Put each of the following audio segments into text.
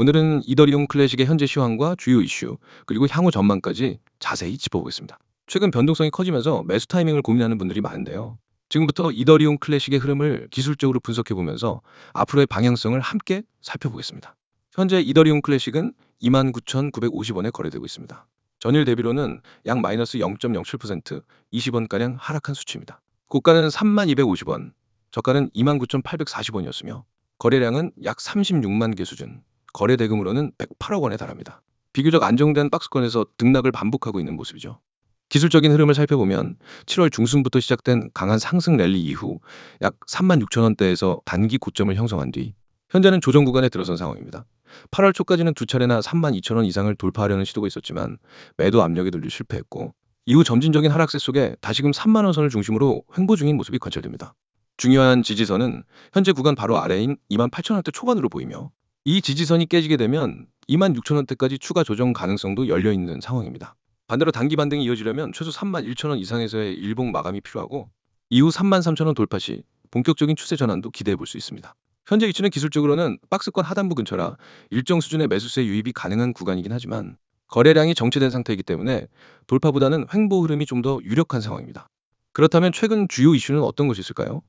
오늘은 이더리움 클래식의 현재 시황과 주요 이슈, 그리고 향후 전망까지 자세히 짚어보겠습니다. 최근 변동성이 커지면서 매수 타이밍을 고민하는 분들이 많은데요. 지금부터 이더리움 클래식의 흐름을 기술적으로 분석해보면서 앞으로의 방향성을 함께 살펴보겠습니다. 현재 이더리움 클래식은 29,950원에 거래되고 있습니다. 전일 대비로는 약 마이너스 0.07%, 20원가량 하락한 수치입니다. 고가는 3250원, 저가는 29,840원이었으며 거래량은 약 36만 개 수준, 거래 대금으로는 108억 원에 달합니다. 비교적 안정된 박스권에서 등락을 반복하고 있는 모습이죠. 기술적인 흐름을 살펴보면 7월 중순부터 시작된 강한 상승 랠리 이후 약 36,000원대에서 단기 고점을 형성한 뒤 현재는 조정 구간에 들어선 상황입니다. 8월 초까지는 두 차례나 32,000원 이상을 돌파하려는 시도가 있었지만 매도 압력에 눌려 실패했고 이후 점진적인 하락세 속에 다시금 3만 원 선을 중심으로 횡보 중인 모습이 관찰됩니다. 중요한 지지선은 현재 구간 바로 아래인 28,000원대 초반으로 보이며 이 지지선이 깨지게 되면 26,000원대까지 추가 조정 가능성도 열려있는 상황입니다. 반대로 단기 반등이 이어지려면 최소 31,000원 이상에서의 일봉 마감이 필요하고 이후 33,000원 돌파 시 본격적인 추세 전환도 기대해 볼 수 있습니다. 현재 위치는 기술적으로는 박스권 하단부 근처라 일정 수준의 매수세 유입이 가능한 구간이긴 하지만 거래량이 정체된 상태이기 때문에 돌파보다는 횡보 흐름이 좀 더 유력한 상황입니다. 그렇다면 최근 주요 이슈는 어떤 것이 있을까요?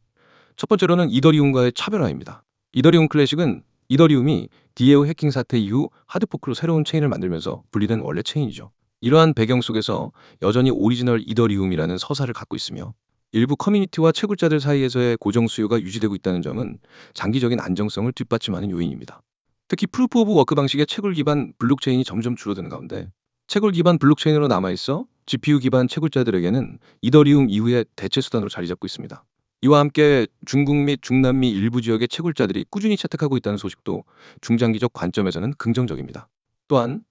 첫 번째로는 이더리움과의 차별화입니다. 이더리움 클래식은 이더리움이 디에오 해킹 사태 이후 하드포크로 새로운 체인을 만들면서 분리된 원래 체인이죠. 이러한 배경 속에서 여전히 오리지널 이더리움이라는 서사를 갖고 있으며 일부 커뮤니티와 채굴자들 사이에서의 고정 수요가 유지되고 있다는 점은 장기적인 안정성을 뒷받침하는 요인입니다. 특히 프루프 오브 워크 방식의 채굴 기반 블록체인이 점점 줄어드는 가운데 채굴 기반 블록체인으로 남아있어 GPU 기반 채굴자들에게는 이더리움 이후의 대체 수단으로 자리 잡고 있습니다. 이와 함께 중국 및 중남미 일부 지역의 채굴자들이 꾸준히 채택하고 있다는 소식도 중장기적 관점에서는 긍정적입니다. 또한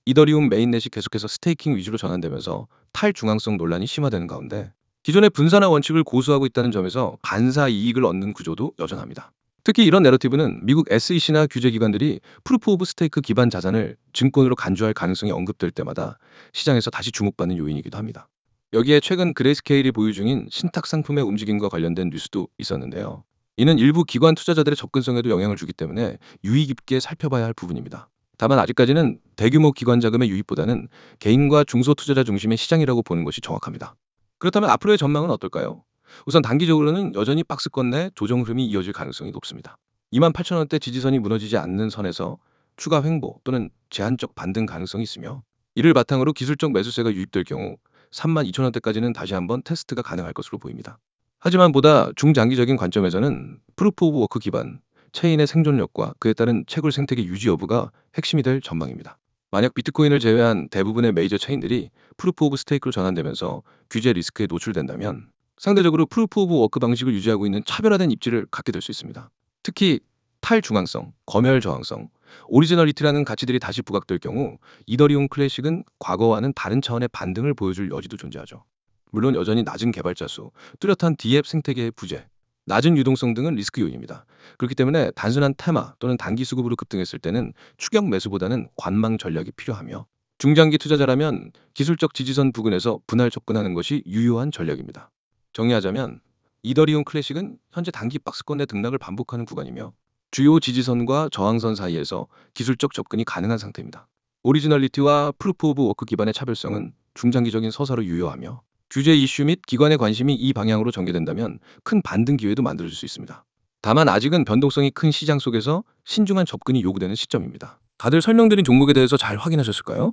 이더리움 메인넷이 계속해서 스테이킹 위주로 전환되면서 탈중앙성 논란이 심화되는 가운데 기존의 분산화 원칙을 고수하고 있다는 점에서 반사 이익을 얻는 구조도 여전합니다. 특히 이런 내러티브는 미국 SEC나 규제기관들이 프루프 오브 스테이크 기반 자산을 증권으로 간주할 가능성이 언급될 때마다 시장에서 다시 주목받는 요인이기도 합니다. 여기에 최근 그레이스케일이 보유 중인 신탁 상품의 움직임과 관련된 뉴스도 있었는데요. 이는 일부 기관 투자자들의 접근성에도 영향을 주기 때문에 유의 깊게 살펴봐야 할 부분입니다. 다만 아직까지는 대규모 기관 자금의 유입보다는 개인과 중소 투자자 중심의 시장이라고 보는 것이 정확합니다. 그렇다면 앞으로의 전망은 어떨까요? 우선 단기적으로는 여전히 박스권 내 조정 흐름이 이어질 가능성이 높습니다. 28,000원대 지지선이 무너지지 않는 선에서 추가 횡보 또는 제한적 반등 가능성이 있으며 이를 바탕으로 기술적 매수세가 유입될 경우 32,000원대까지는 다시 한번 테스트가 가능할 것으로 보입니다. 하지만 보다 중장기적인 관점에서는 프루프 오브 워크 기반 체인의 생존력과 그에 따른 채굴 생태계 유지 여부가 핵심이 될 전망입니다. 만약 비트코인을 제외한 대부분의 메이저 체인들이 프루프 오브 스테이크로 전환되면서 규제 리스크에 노출된다면 상대적으로 프루프 오브 워크 방식을 유지하고 있는 차별화된 입지를 갖게 될 수 있습니다. 특히 탈중앙성, 검열 저항성, 오리지널리티라는 가치들이 다시 부각될 경우 이더리움 클래식은 과거와는 다른 차원의 반등을 보여줄 여지도 존재하죠. 물론 여전히 낮은 개발자 수, 뚜렷한 D앱 생태계의 부재, 낮은 유동성 등은 리스크 요인입니다. 그렇기 때문에 단순한 테마 또는 단기 수급으로 급등했을 때는 추격 매수보다는 관망 전략이 필요하며 중장기 투자자라면 기술적 지지선 부근에서 분할 접근하는 것이 유효한 전략입니다. 정리하자면 이더리움 클래식은 현재 단기 박스권 내 등락을 반복하는 구간이며 주요 지지선과 저항선 사이에서 기술적 접근이 가능한 상태입니다. 오리지널리티와 프루프 오브 워크 기반의 차별성은 중장기적인 서사로 유효하며 규제 이슈 및 기관의 관심이 이 방향으로 전개된다면 큰 반등 기회도 만들어질 수 있습니다. 다만 아직은 변동성이 큰 시장 속에서 신중한 접근이 요구되는 시점입니다. 다들 설명드린 종목에 대해서 잘 확인하셨을까요?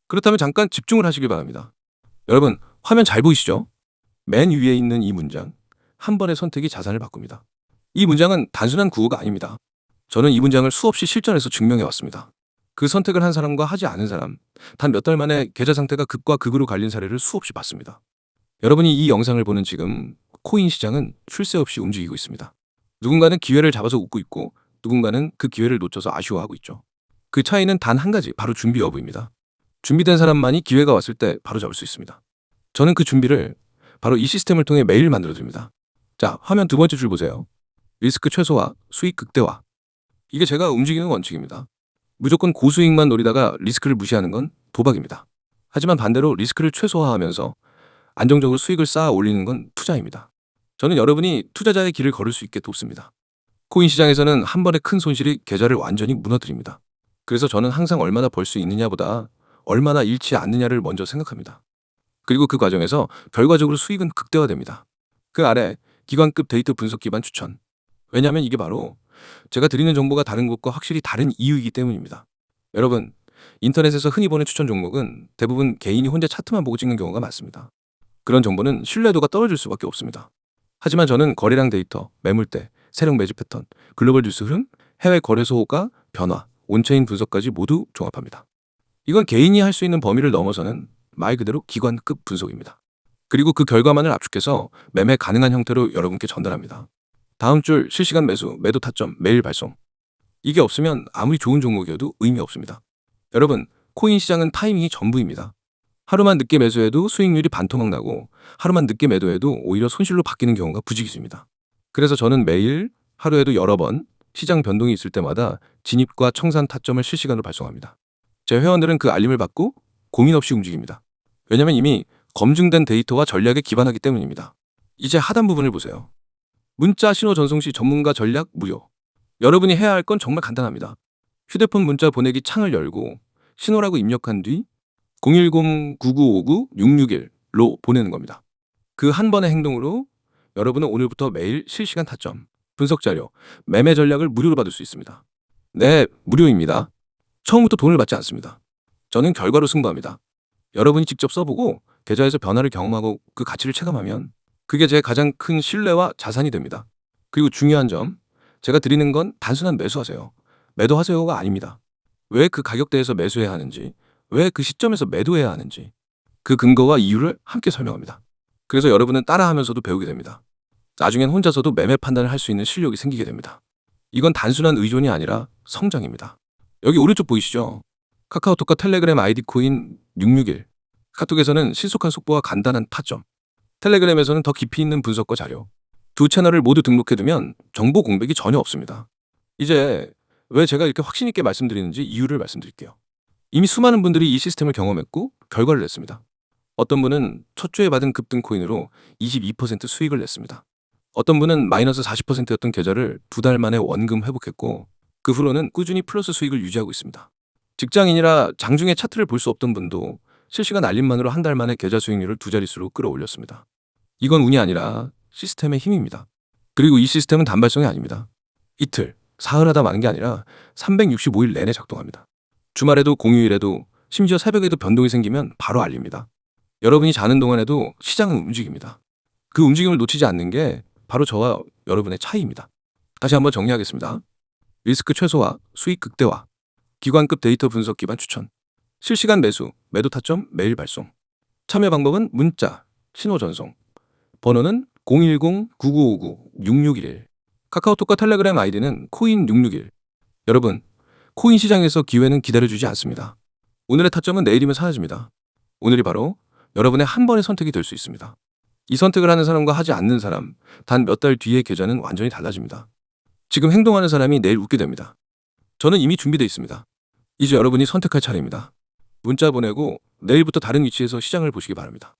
그렇다면 잠깐 집중을 하시길 바랍니다. 여러분, 화면 잘 보이시죠? 맨 위에 있는 이 문장, 한 번의 선택이 자산을 바꿉니다. 이 문장은 단순한 구호가 아닙니다. 저는 이 문장을 수없이 실전에서 증명해 왔습니다. 그 선택을 한 사람과 하지 않은 사람, 단 몇 달 만에 계좌 상태가 극과 극으로 갈린 사례를 수없이 봤습니다. 여러분이 이 영상을 보는 지금 코인 시장은 쉴 새 없이 움직이고 있습니다. 누군가는 기회를 잡아서 웃고 있고 누군가는 그 기회를 놓쳐서 아쉬워하고 있죠. 그 차이는 단 한 가지, 바로 준비 여부입니다. 준비된 사람만이 기회가 왔을 때 바로 잡을 수 있습니다. 저는 그 준비를 바로 이 시스템을 통해 매일 만들어드립니다. 자, 화면 두 번째 줄 보세요. 리스크 최소화, 수익 극대화. 이게 제가 움직이는 원칙입니다. 무조건 고수익만 노리다가 리스크를 무시하는 건 도박입니다. 하지만 반대로 리스크를 최소화하면서 안정적으로 수익을 쌓아 올리는 건 투자입니다. 저는 여러분이 투자자의 길을 걸을 수 있게 돕습니다. 코인 시장에서는 한 번의 큰 손실이 계좌를 완전히 무너뜨립니다. 그래서 저는 항상 얼마나 벌 수 있느냐보다 얼마나 잃지 않느냐를 먼저 생각합니다. 그리고 그 과정에서 결과적으로 수익은 극대화됩니다. 그 아래 기관급 데이터 분석 기반 추천. 왜냐하면 이게 바로 제가 드리는 정보가 다른 곳과 확실히 다른 이유이기 때문입니다. 여러분, 인터넷에서 흔히 보는 추천 종목은 대부분 개인이 혼자 차트만 보고 찍는 경우가 많습니다. 그런 정보는 신뢰도가 떨어질 수밖에 없습니다. 하지만 저는 거래량 데이터, 매물대, 세력 매집 패턴, 글로벌 뉴스 흐름, 해외 거래소 호가, 변화, 온체인 분석까지 모두 종합합니다. 이건 개인이 할 수 있는 범위를 넘어서는 말 그대로 기관급 분석입니다. 그리고 그 결과만을 압축해서 매매 가능한 형태로 여러분께 전달합니다. 다음 줄 실시간 매수, 매도 타점, 매일 발송. 이게 없으면 아무리 좋은 종목이어도 의미 없습니다. 여러분, 코인 시장은 타이밍이 전부입니다. 하루만 늦게 매수해도 수익률이 반토막 나고 하루만 늦게 매도해도 오히려 손실로 바뀌는 경우가 부지기수입니다. 그래서 저는 매일 하루에도 여러 번 시장 변동이 있을 때마다 진입과 청산 타점을 실시간으로 발송합니다. 제 회원들은 그 알림을 받고 고민 없이 움직입니다. 왜냐하면 이미 검증된 데이터와 전략에 기반하기 때문입니다. 이제 하단 부분을 보세요. 문자 신호 전송 시 전문가 전략 무료. 여러분이 해야 할 건 정말 간단합니다. 휴대폰 문자 보내기 창을 열고 신호라고 입력한 뒤 010-9959-661로 보내는 겁니다. 그 한 번의 행동으로 여러분은 오늘부터 매일 실시간 타점, 분석 자료, 매매 전략을 무료로 받을 수 있습니다. 네, 무료입니다. 처음부터 돈을 받지 않습니다. 저는 결과로 승부합니다. 여러분이 직접 써보고 계좌에서 변화를 경험하고 그 가치를 체감하면 그게 제 가장 큰 신뢰와 자산이 됩니다. 그리고 중요한 점, 제가 드리는 건 단순한 매수하세요, 매도하세요가 아닙니다. 왜 그 가격대에서 매수해야 하는지, 왜 그 시점에서 매도해야 하는지 그 근거와 이유를 함께 설명합니다. 그래서 여러분은 따라하면서도 배우게 됩니다. 나중엔 혼자서도 매매 판단을 할 수 있는 실력이 생기게 됩니다. 이건 단순한 의존이 아니라 성장입니다. 여기 오른쪽 보이시죠? 카카오톡과 텔레그램 아이디 코인 661. 카톡에서는 신속한 속보와 간단한 타점, 텔레그램에서는 더 깊이 있는 분석과 자료. 두 채널을 모두 등록해두면 정보 공백이 전혀 없습니다. 이제 왜 제가 이렇게 확신 있게 말씀드리는지 이유를 말씀드릴게요. 이미 수많은 분들이 이 시스템을 경험했고 결과를 냈습니다. 어떤 분은 첫 주에 받은 급등 코인으로 22% 수익을 냈습니다. 어떤 분은 마이너스 40%였던 계좌를 2달 만에 원금 회복했고 그 후로는 꾸준히 플러스 수익을 유지하고 있습니다. 직장인이라 장중에 차트를 볼 수 없던 분도 실시간 알림만으로 한 달 만에 계좌 수익률을 2자릿수로 끌어올렸습니다. 이건 운이 아니라 시스템의 힘입니다. 그리고 이 시스템은 단발성이 아닙니다. 이틀, 사흘하다 마는 게 아니라 365일 내내 작동합니다. 주말에도 공휴일에도 심지어 새벽에도 변동이 생기면 바로 알립니다. 여러분이 자는 동안에도 시장은 움직입니다. 그 움직임을 놓치지 않는 게 바로 저와 여러분의 차이입니다. 다시 한번 정리하겠습니다. 리스크 최소화, 수익 극대화, 기관급 데이터 분석 기반 추천, 실시간 매수, 매도 타점 매일 발송. 참여 방법은 문자, 신호 전송. 번호는 010-9959-6611. 카카오톡과 텔레그램 아이디는 코인 661. 여러분, 코인 시장에서 기회는 기다려주지 않습니다. 오늘의 타점은 내일이면 사라집니다. 오늘이 바로 여러분의 한 번의 선택이 될 수 있습니다. 이 선택을 하는 사람과 하지 않는 사람, 단 몇 달 뒤의 계좌는 완전히 달라집니다. 지금 행동하는 사람이 내일 웃게 됩니다. 저는 이미 준비되어 있습니다. 이제 여러분이 선택할 차례입니다. 문자 보내고 내일부터 다른 위치에서 시장을 보시기 바랍니다.